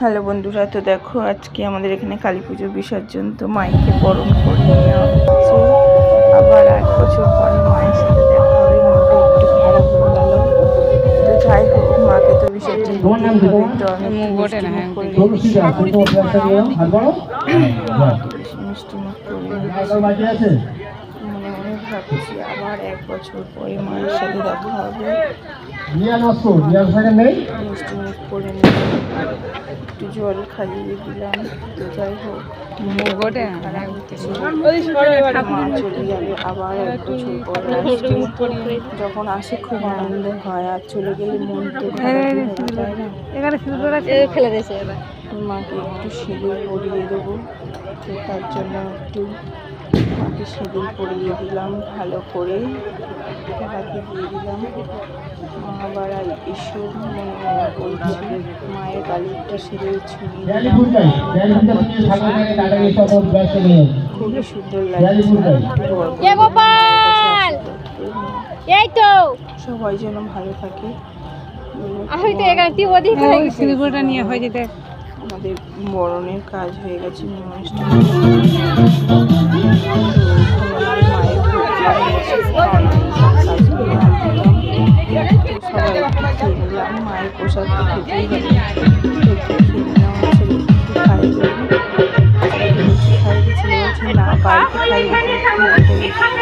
Hello বন্ধুরা, তো দেখো আজকে আমাদের এখানে কালী পুজো বিসর্জন। তো মাইকে বরণ করে নেওয়া হচ্ছে। আবার 1 বছর পরে মায়ের সাথে দেখা হবে, মনটা একটু খারাপ হয়ে গেল। তো যাই হোক, মাকে তো বিসর্জন দিতেই হবে। তো আমি মিষ্টি মুখ করে মিষ্টি মুখ করে মনে মনে ভাবছি আবার 1 বছর পরে মায়ের সাথে দেখা হবে। মিষ্টি মুখ করে নিয়ে একটু জল খাইয়ে দিলাম। তো যাই হোক, মা চলে যাবে আবার 1 বছর পর। যখন আসে খুব আনন্দ হয়, আর চলে গেলে মন তো ফেলে দিয়েছে। মাকে একটু সিঁদুর পরিয়ে দেবো, তো তার জন্য একটু মাকে সিঁদুর পরিয়ে দিলাম ভালো করে, গলাতে দিয়ে দিলাম। মা আবার এসো মনে মনে বলছে। মায়ের গালিটা সিঁদুর ছড়িয়ে দিলাম। খুবই সুন্দর লাগছে। সবাই যেন ভালো থাকে। আমাদের বরণের কাজ হয়ে গেছে। মায়ের প্রসাদ তো খেতেই হবে, খাই দিচ্ছিল না, বাড়িতে খাই